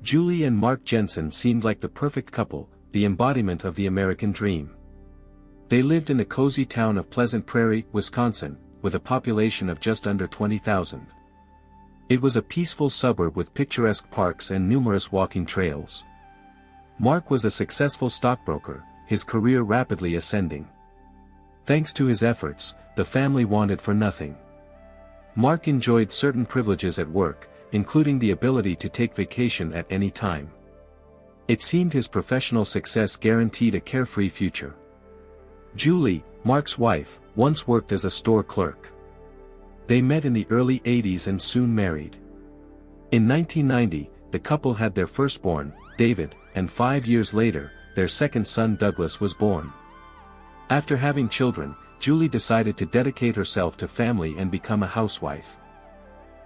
Julie and Mark Jenson seemed like the perfect couple, the embodiment of the American dream. They lived in the cozy town of Pleasant Prairie, Wisconsin, with a population of just under 20,000. It was a peaceful suburb with picturesque parks and numerous walking trails. Mark was a successful stockbroker, his career rapidly ascending. Thanks to his efforts, the family wanted for nothing. Mark enjoyed certain privileges at work, including the ability to take vacation at any time. It seemed his professional success guaranteed a carefree future. Julie, Mark's wife, once worked as a store clerk. They met in the early 80s and soon married. In 1990, the couple had their firstborn, David, and 5 years later, their second son Douglas was born. After having children, Julie decided to dedicate herself to family and become a housewife.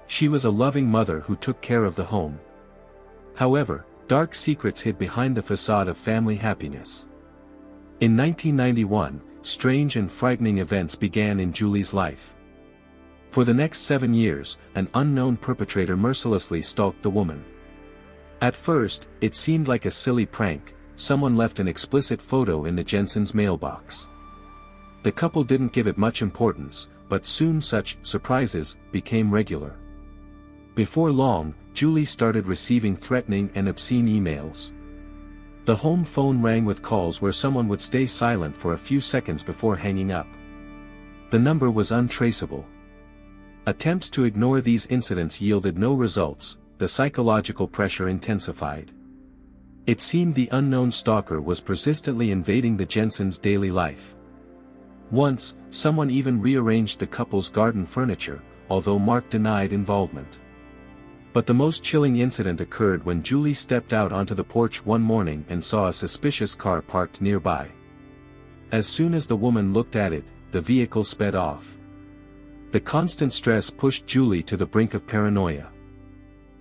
She was a loving mother who took care of the home. However, dark secrets hid behind the facade of family happiness. In 1991, strange and frightening events began in Julie's life. For the next 7 years, an unknown perpetrator mercilessly stalked the woman. At first, it seemed like a silly prank. Someone left an explicit photo in the Jensons' mailbox. The couple didn't give it much importance, but soon such surprises became regular. Before long, Julie started receiving threatening and obscene emails. The home phone rang with calls where someone would stay silent for a few seconds before hanging up. The number was untraceable. Attempts to ignore these incidents yielded no results. The psychological pressure intensified. It seemed the unknown stalker was persistently invading the Jensons' daily life. Once, someone even rearranged the couple's garden furniture, although Mark denied involvement. But the most chilling incident occurred when Julie stepped out onto the porch one morning and saw a suspicious car parked nearby. As soon as the woman looked at it, the vehicle sped off. The constant stress pushed Julie to the brink of paranoia.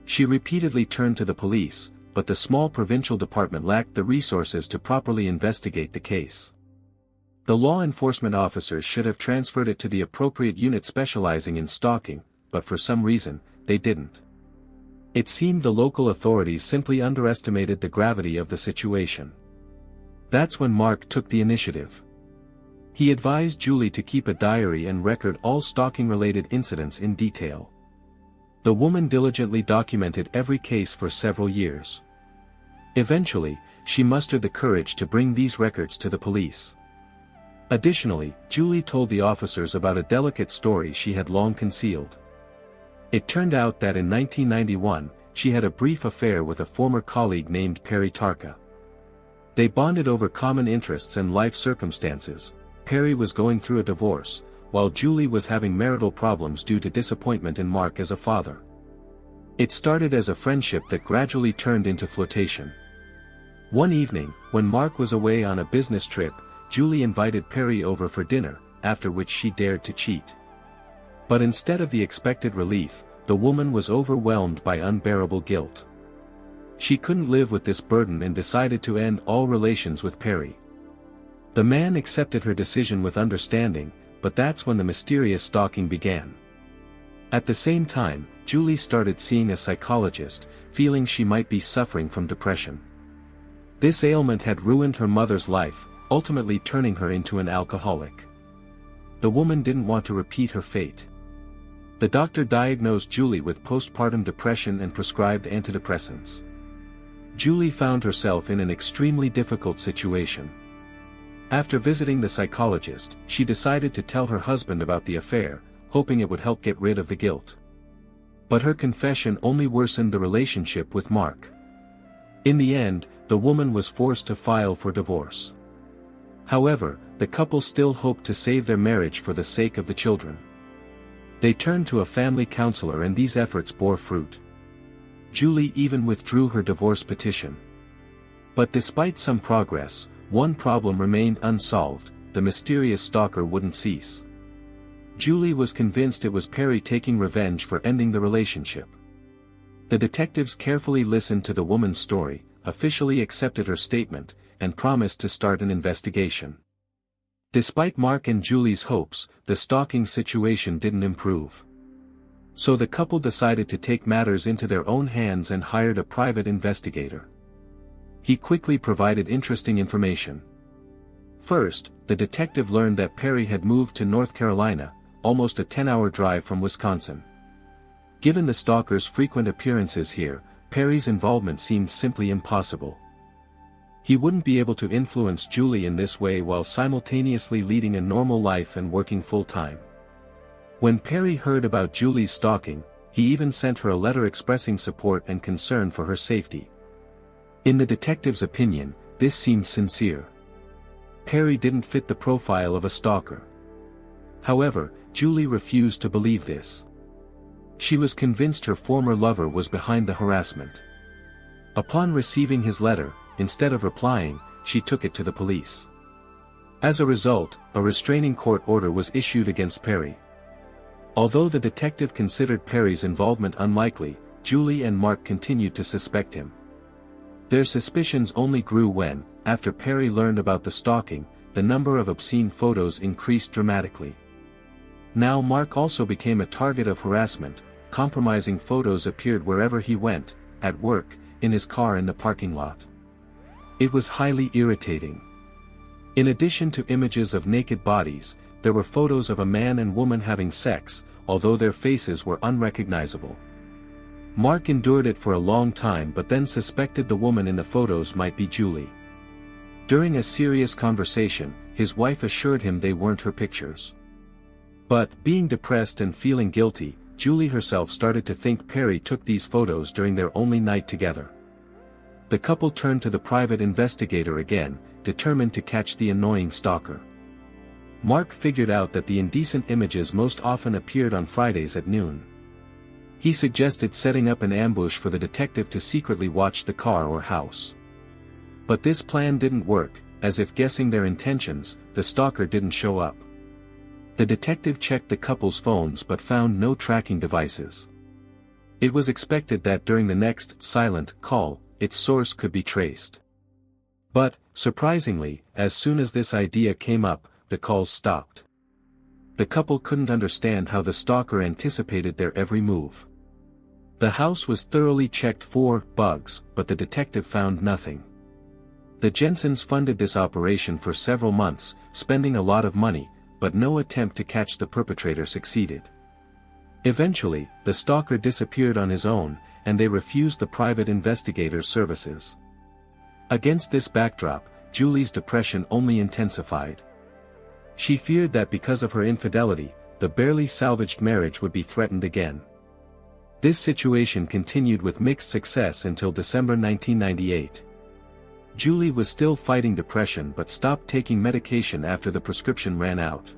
She repeatedly turned to the police, but the small provincial department lacked the resources to properly investigate the case. The law enforcement officers should have transferred it to the appropriate unit specializing in stalking, but for some reason, they didn't. It seemed the local authorities simply underestimated the gravity of the situation. That's when Mark took the initiative. He advised Julie to keep a diary and record all stalking-related incidents in detail. The woman diligently documented every case for several years. Eventually, she mustered the courage to bring these records to the police. Additionally, Julie told the officers about a delicate story she had long concealed. It turned out that in 1991, she had a brief affair with a former colleague named Perry Tarka. They bonded over common interests and life circumstances. Perry was going through a divorce, while Julie was having marital problems due to disappointment in Mark as a father. It started as a friendship that gradually turned into flirtation. One evening, when Mark was away on a business trip, Julie invited Perry over for dinner, after which she dared to cheat. But instead of the expected relief, the woman was overwhelmed by unbearable guilt. She couldn't live with this burden and decided to end all relations with Perry. The man accepted her decision with understanding, but that's when the mysterious stalking began. At the same time, Julie started seeing a psychologist, feeling she might be suffering from depression. This ailment had ruined her mother's life, ultimately turning her into an alcoholic. The woman didn't want to repeat her fate. The doctor diagnosed Julie with postpartum depression and prescribed antidepressants. Julie found herself in an extremely difficult situation. After visiting the psychologist, she decided to tell her husband about the affair, hoping it would help get rid of the guilt. But her confession only worsened the relationship with Mark. In the end, the woman was forced to file for divorce. However, the couple still hoped to save their marriage for the sake of the children. They turned to a family counselor and these efforts bore fruit. Julie even withdrew her divorce petition. But despite some progress, one problem remained unsolved: the mysterious stalker wouldn't cease. Julie was convinced it was Perry taking revenge for ending the relationship. The detectives carefully listened to the woman's story, officially accepted her statement, and promised to start an investigation. Despite Mark and Julie's hopes, the stalking situation didn't improve. So the couple decided to take matters into their own hands and hired a private investigator. He quickly provided interesting information. First, the detective learned that Perry had moved to North Carolina, almost a 10-hour drive from Wisconsin. Given the stalker's frequent appearances here, Perry's involvement seemed simply impossible. He wouldn't be able to influence Julie in this way while simultaneously leading a normal life and working full-time. When Perry heard about Julie's stalking, he even sent her a letter expressing support and concern for her safety. In the detective's opinion, this seemed sincere. Perry didn't fit the profile of a stalker. However, Julie refused to believe this. She was convinced her former lover was behind the harassment. Upon receiving his letter, instead of replying, she took it to the police. As a result, a restraining court order was issued against Perry. Although the detective considered Perry's involvement unlikely, Julie and Mark continued to suspect him. Their suspicions only grew when, after Perry learned about the stalking, the number of obscene photos increased dramatically. Now Mark also became a target of harassment. Compromising photos appeared wherever he went, at work, in his car in the parking lot. It was highly irritating. In addition to images of naked bodies, there were photos of a man and woman having sex, although their faces were unrecognizable. Mark endured it for a long time but then suspected the woman in the photos might be Julie. During a serious conversation, his wife assured him they weren't her pictures. But, being depressed and feeling guilty, Julie herself started to think Perry took these photos during their only night together. The couple turned to the private investigator again, determined to catch the annoying stalker. Mark figured out that the indecent images most often appeared on Fridays at noon. He suggested setting up an ambush for the detective to secretly watch the car or house. But this plan didn't work, as if guessing their intentions, the stalker didn't show up. The detective checked the couple's phones but found no tracking devices. It was expected that during the next silent call, its source could be traced. But, surprisingly, as soon as this idea came up, the calls stopped. The couple couldn't understand how the stalker anticipated their every move. The house was thoroughly checked for bugs, but the detective found nothing. The Jensons funded this operation for several months, spending a lot of money, but no attempt to catch the perpetrator succeeded. Eventually, the stalker disappeared on his own, and they refused the private investigator's services. Against this backdrop, Julie's depression only intensified. She feared that because of her infidelity, the barely salvaged marriage would be threatened again. This situation continued with mixed success until December 1998. Julie was still fighting depression but stopped taking medication after the prescription ran out.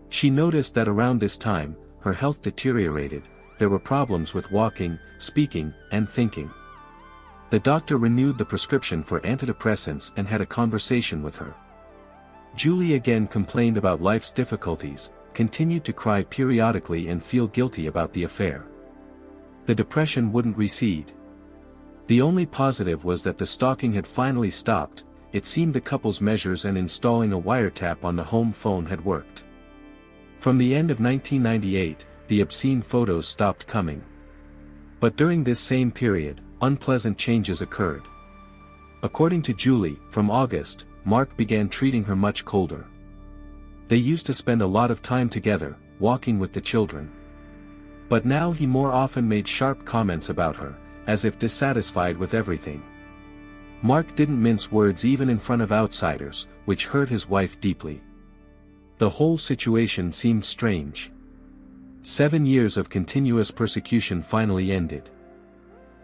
She noticed that around this time, her health deteriorated. There were problems with walking, speaking, and thinking. The doctor renewed the prescription for antidepressants and had a conversation with her. Julie again complained about life's difficulties, continued to cry periodically and feel guilty about the affair. The depression wouldn't recede. The only positive was that the stalking had finally stopped. It seemed the couple's measures and installing a wiretap on the home phone had worked. From the end of 1998, the obscene photos stopped coming. But during this same period, unpleasant changes occurred. According to Julie, from August, Mark began treating her much colder. They used to spend a lot of time together, walking with the children. But now he more often made sharp comments about her, as if dissatisfied with everything. Mark didn't mince words even in front of outsiders, which hurt his wife deeply. The whole situation seemed strange. 7 years of continuous persecution finally ended.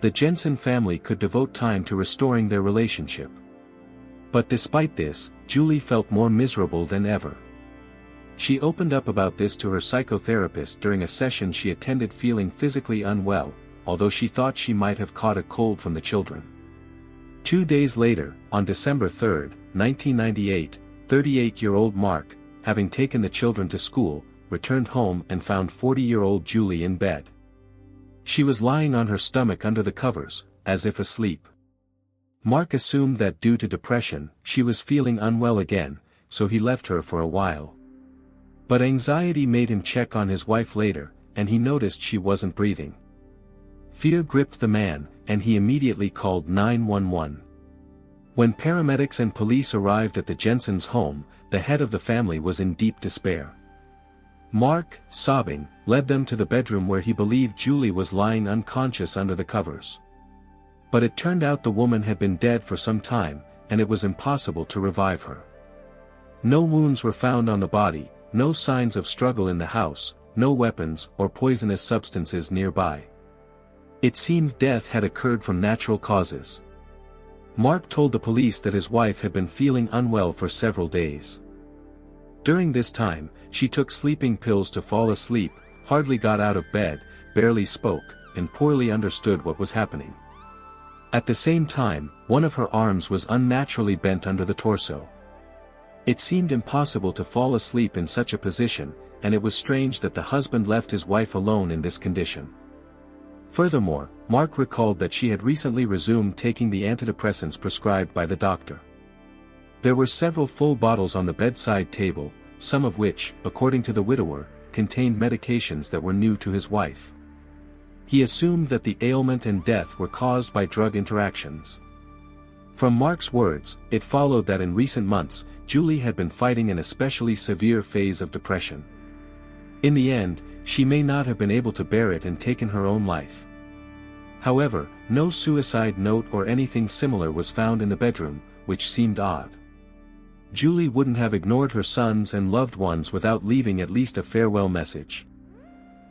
The Jenson family could devote time to restoring their relationship. But despite this, Julie felt more miserable than ever. She opened up about this to her psychotherapist during a session she attended, feeling physically unwell, although she thought she might have caught a cold from the children. 2 days later, on December 3, 1998, 38-year-old Mark, having taken the children to school, returned home and found 40-year-old Julie in bed. She was lying on her stomach under the covers, as if asleep. Mark assumed that due to depression, she was feeling unwell again, so he left her for a while. But anxiety made him check on his wife later, and he noticed she wasn't breathing. Fear gripped the man, and he immediately called 911. When paramedics and police arrived at the Jensons' home, the head of the family was in deep despair. Mark, sobbing, led them to the bedroom where he believed Julie was lying unconscious under the covers. But it turned out the woman had been dead for some time, and it was impossible to revive her. No wounds were found on the body, no signs of struggle in the house, no weapons or poisonous substances nearby. It seemed death had occurred from natural causes. Mark told the police that his wife had been feeling unwell for several days. During this time, she took sleeping pills to fall asleep, hardly got out of bed, barely spoke, and poorly understood what was happening. At the same time, one of her arms was unnaturally bent under the torso. It seemed impossible to fall asleep in such a position, and it was strange that the husband left his wife alone in this condition. Furthermore, Mark recalled that she had recently resumed taking the antidepressants prescribed by the doctor. There were several full bottles on the bedside table, some of which, according to the widower, contained medications that were new to his wife. He assumed that the ailment and death were caused by drug interactions. From Mark's words, it followed that in recent months, Julie had been fighting an especially severe phase of depression. In the end, she may not have been able to bear it and taken her own life. However, no suicide note or anything similar was found in the bedroom, which seemed odd. Julie wouldn't have ignored her sons and loved ones without leaving at least a farewell message.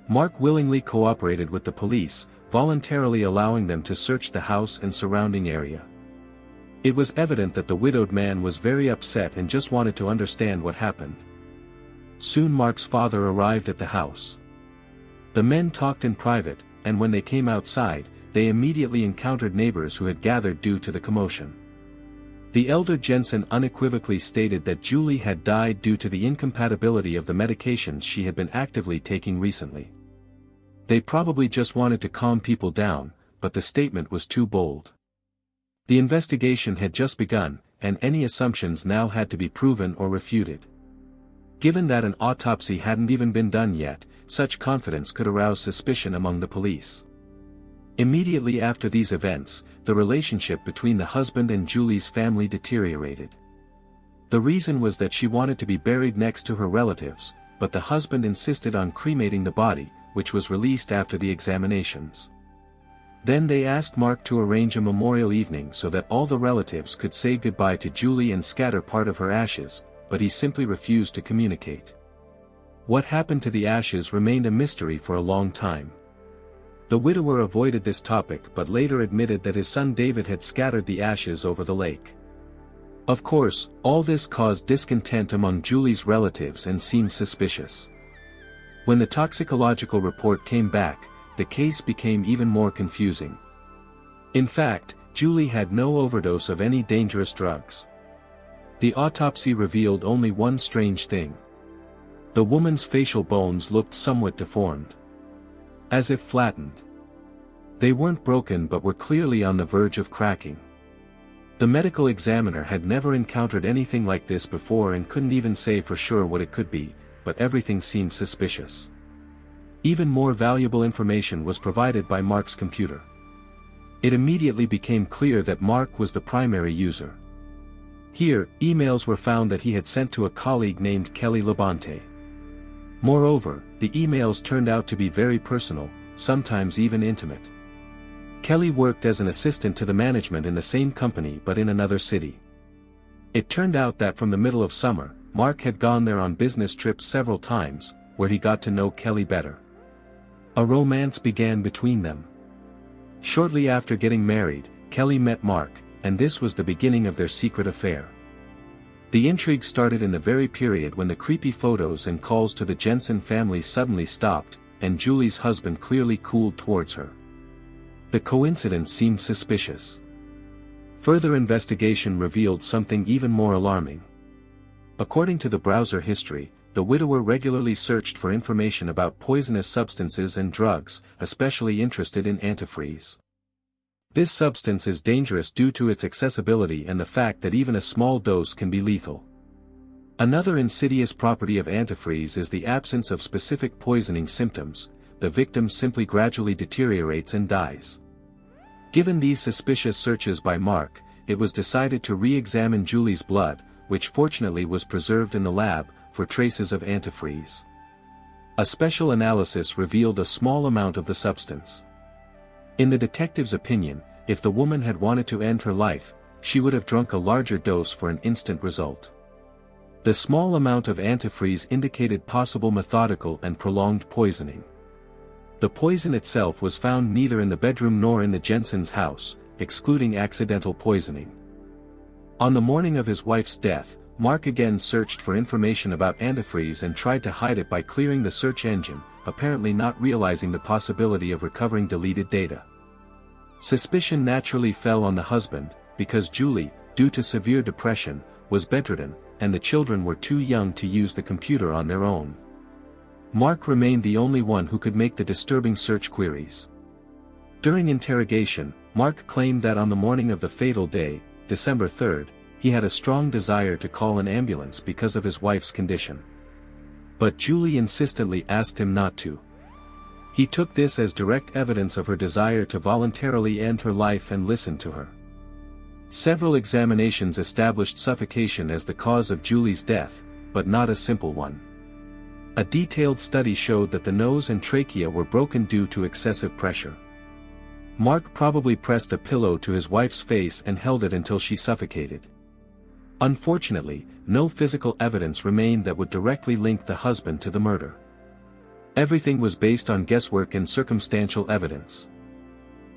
Mark willingly cooperated with the police, voluntarily allowing them to search the house and surrounding area. It was evident that the widowed man was very upset and just wanted to understand what happened. Soon Mark's father arrived at the house. The men talked in private, and when they came outside, they immediately encountered neighbors who had gathered due to the commotion. The elder Jenson unequivocally stated that Julie had died due to the incompatibility of the medications she had been actively taking recently. They probably just wanted to calm people down, but the statement was too bold. The investigation had just begun, and any assumptions now had to be proven or refuted. Given that an autopsy hadn't even been done yet, such confidence could arouse suspicion among the police. Immediately after these events, the relationship between the husband and Julie's family deteriorated. The reason was that she wanted to be buried next to her relatives, but the husband insisted on cremating the body, which was released after the examinations. Then they asked Mark to arrange a memorial evening so that all the relatives could say goodbye to Julie and scatter part of her ashes, but he simply refused to communicate. What happened to the ashes remained a mystery for a long time. The widower avoided this topic but later admitted that his son David had scattered the ashes over the lake. Of course, all this caused discontent among Julie's relatives and seemed suspicious. When the toxicological report came back, the case became even more confusing. In fact, Julie had no overdose of any dangerous drugs. The autopsy revealed only one strange thing. The woman's facial bones looked somewhat deformed. As if flattened. They weren't broken but were clearly on the verge of cracking. The medical examiner had never encountered anything like this before and couldn't even say for sure what it could be, but everything seemed suspicious. Even more valuable information was provided by Mark's computer. It immediately became clear that Mark was the primary user. Here, emails were found that he had sent to a colleague named Kelly Labonte. Moreover, the emails turned out to be very personal, sometimes even intimate. Kelly worked as an assistant to the management in the same company but in another city. It turned out that from the middle of summer, Mark had gone there on business trips several times, where he got to know Kelly better. A romance began between them. Shortly after getting married, Kelly met Mark, and this was the beginning of their secret affair. The intrigue started in the very period when the creepy photos and calls to the Jenson family suddenly stopped, and Julie's husband clearly cooled towards her. The coincidence seemed suspicious. Further investigation revealed something even more alarming. According to the browser history, the widower regularly searched for information about poisonous substances and drugs, especially interested in antifreeze. This substance is dangerous due to its accessibility and the fact that even a small dose can be lethal. Another insidious property of antifreeze is the absence of specific poisoning symptoms, the victim simply gradually deteriorates and dies. Given these suspicious searches by Mark, it was decided to re-examine Julie's blood, which fortunately was preserved in the lab, for traces of antifreeze. A special analysis revealed a small amount of the substance. In the detective's opinion, if the woman had wanted to end her life, she would have drunk a larger dose for an instant result. The small amount of antifreeze indicated possible methodical and prolonged poisoning. The poison itself was found neither in the bedroom nor in the Jenson's house, excluding accidental poisoning. On the morning of his wife's death, Mark again searched for information about antifreeze and tried to hide it by clearing the search engine, apparently not realizing the possibility of recovering deleted data. Suspicion naturally fell on the husband, because Julie, due to severe depression, was bedridden, and the children were too young to use the computer on their own. Mark remained the only one who could make the disturbing search queries. During interrogation, Mark claimed that on the morning of the fatal day, December 3rd, he had a strong desire to call an ambulance because of his wife's condition. But Julie insistently asked him not to. He took this as direct evidence of her desire to voluntarily end her life and listen to her. Several examinations established suffocation as the cause of Julie's death, but not a simple one. A detailed study showed that the nose and trachea were broken due to excessive pressure. Mark probably pressed a pillow to his wife's face and held it until she suffocated. Unfortunately, no physical evidence remained that would directly link the husband to the murder. Everything was based on guesswork and circumstantial evidence.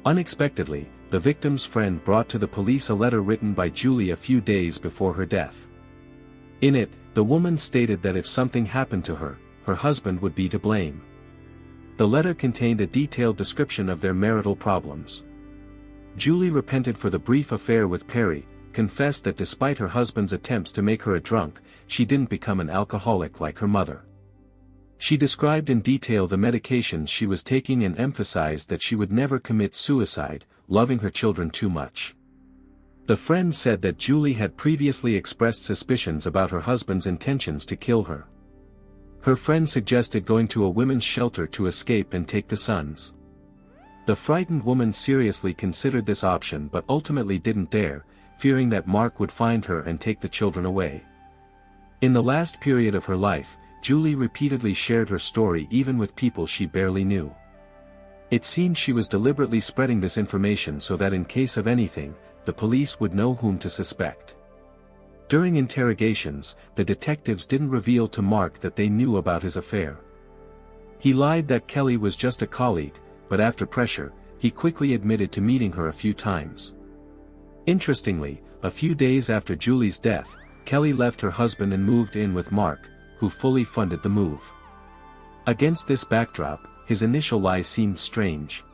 Unexpectedly, the victim's friend brought to the police a letter written by Julie a few days before her death. In it, the woman stated that if something happened to her, her husband would be to blame. The letter contained a detailed description of their marital problems. Julie repented for the brief affair with Perry, confessed that despite her husband's attempts to make her a drunk, she didn't become an alcoholic like her mother. She described in detail the medications she was taking and emphasized that she would never commit suicide, loving her children too much. The friend said that Julie had previously expressed suspicions about her husband's intentions to kill her. Her friend suggested going to a women's shelter to escape and take the sons. The frightened woman seriously considered this option but ultimately didn't dare, fearing that Mark would find her and take the children away. In the last period of her life, Julie repeatedly shared her story even with people she barely knew. It seemed she was deliberately spreading this information so that in case of anything, the police would know whom to suspect. During interrogations, the detectives didn't reveal to Mark that they knew about his affair. He lied that Kelly was just a colleague, but after pressure, he quickly admitted to meeting her a few times. Interestingly, a few days after Julie's death, Kelly left her husband and moved in with Mark, who fully funded the move. Against this backdrop, his initial lie seemed strange.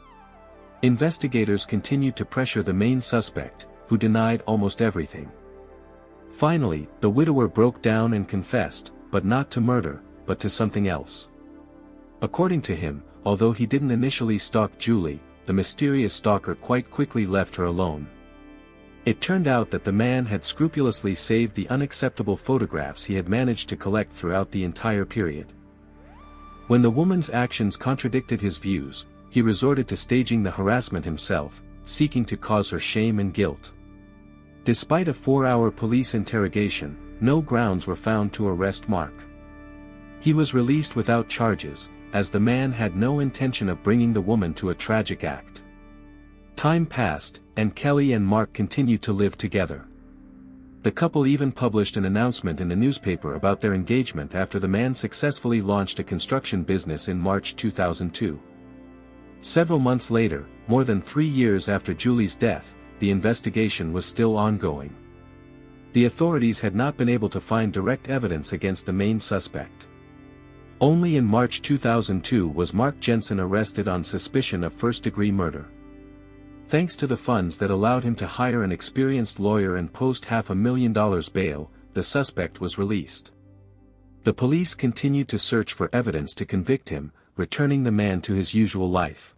Investigators continued to pressure the main suspect, who denied almost everything. Finally, the widower broke down and confessed, but not to murder, but to something else. According to him, although he didn't initially stalk Julie, the mysterious stalker quite quickly left her alone. It turned out that the man had scrupulously saved the unacceptable photographs he had managed to collect throughout the entire period. When the woman's actions contradicted his views, he resorted to staging the harassment himself, seeking to cause her shame and guilt. Despite a 4-hour police interrogation, no grounds were found to arrest Mark. He was released without charges, as the man had no intention of bringing the woman to a tragic act. Time passed, and Kelly and Mark continued to live together. The couple even published an announcement in the newspaper about their engagement after the man successfully launched a construction business in March 2002. Several months later, more than 3 years after Julie's death, the investigation was still ongoing. The authorities had not been able to find direct evidence against the main suspect. Only in March 2002 was Mark Jenson arrested on suspicion of first-degree murder. Thanks to the funds that allowed him to hire an experienced lawyer and post $500,000 bail, the suspect was released. The police continued to search for evidence to convict him, returning the man to his usual life.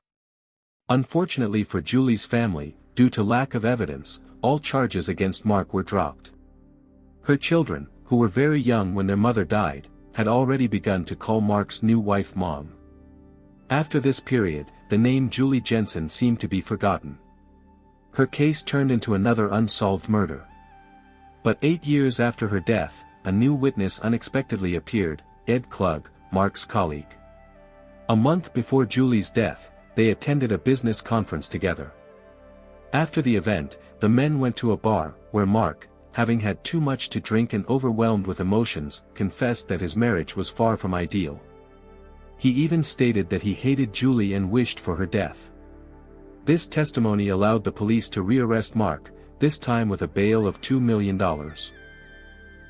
Unfortunately for Julie's family, due to lack of evidence, all charges against Mark were dropped. Her children, who were very young when their mother died, had already begun to call Mark's new wife Mom. After this period, the name Julie Jenson seemed to be forgotten. Her case turned into another unsolved murder. But 8 years after her death, a new witness unexpectedly appeared, Ed Klug, Mark's colleague. A month before Julie's death, they attended a business conference together. After the event, the men went to a bar, where Mark, having had too much to drink and overwhelmed with emotions, confessed that his marriage was far from ideal. He even stated that he hated Julie and wished for her death. This testimony allowed the police to rearrest Mark, this time with a bail of $2 million.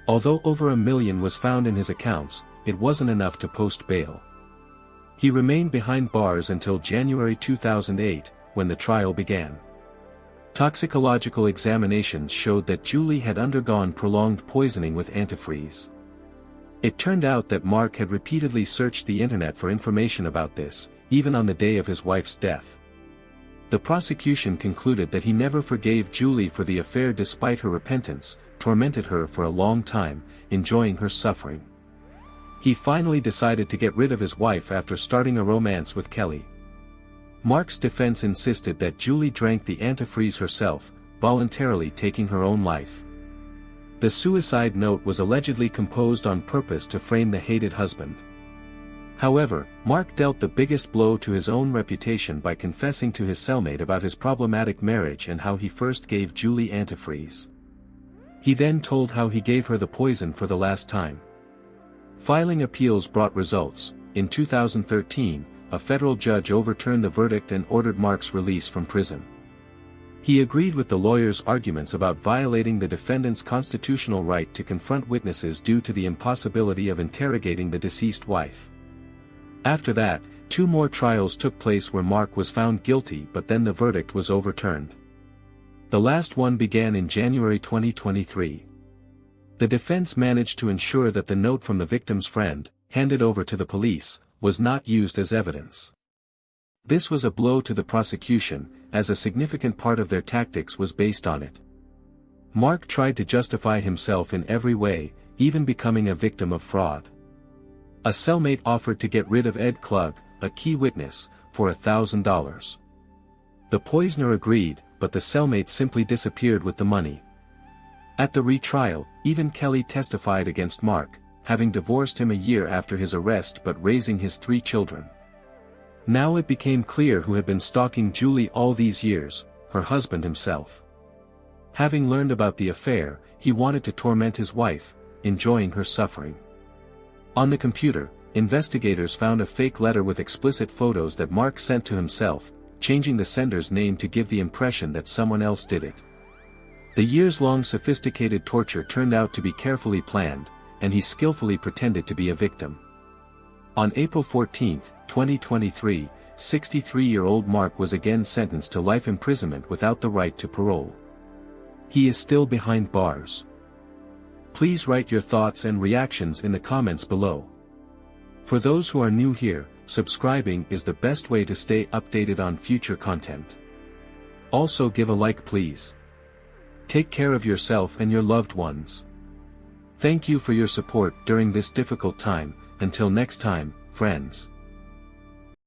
Although over $1 million was found in his accounts, it wasn't enough to post bail. He remained behind bars until January 2008, when the trial began. Toxicological examinations showed that Julie had undergone prolonged poisoning with antifreeze. It turned out that Mark had repeatedly searched the internet for information about this, even on the day of his wife's death. The prosecution concluded that he never forgave Julie for the affair despite her repentance, tormented her for a long time, enjoying her suffering. He finally decided to get rid of his wife after starting a romance with Kelly. Mark's defense insisted that Julie drank the antifreeze herself, voluntarily taking her own life. The suicide note was allegedly composed on purpose to frame the hated husband. However, Mark dealt the biggest blow to his own reputation by confessing to his cellmate about his problematic marriage and how he first gave Julie antifreeze. He then told how he gave her the poison for the last time. Filing appeals brought results. In 2013, a federal judge overturned the verdict and ordered Mark's release from prison. He agreed with the lawyer's arguments about violating the defendant's constitutional right to confront witnesses due to the impossibility of interrogating the deceased wife. After that, 2 more trials took place where Mark was found guilty, but then the verdict was overturned. The last one began in January 2023. The defense managed to ensure that the note from the victim's friend, handed over to the police, was not used as evidence. This was a blow to the prosecution, as a significant part of their tactics was based on it. Mark tried to justify himself in every way, even becoming a victim of fraud. A cellmate offered to get rid of Ed Klug, a key witness, for $1,000. The poisoner agreed, but the cellmate simply disappeared with the money. At the retrial, even Kelly testified against Mark, having divorced him a year after his arrest but raising his 3 children. Now it became clear who had been stalking Julie all these years, her husband himself. Having learned about the affair, he wanted to torment his wife, enjoying her suffering. On the computer, investigators found a fake letter with explicit photos that Mark sent to himself, changing the sender's name to give the impression that someone else did it. The years-long sophisticated torture turned out to be carefully planned, and he skillfully pretended to be a victim. On April 14, 2023, 63-year-old Mark was again sentenced to life imprisonment without the right to parole. He is still behind bars. Please write your thoughts and reactions in the comments below. For those who are new here, subscribing is the best way to stay updated on future content. Also give a like please. Take care of yourself and your loved ones. Thank you for your support during this difficult time. Until next time, friends.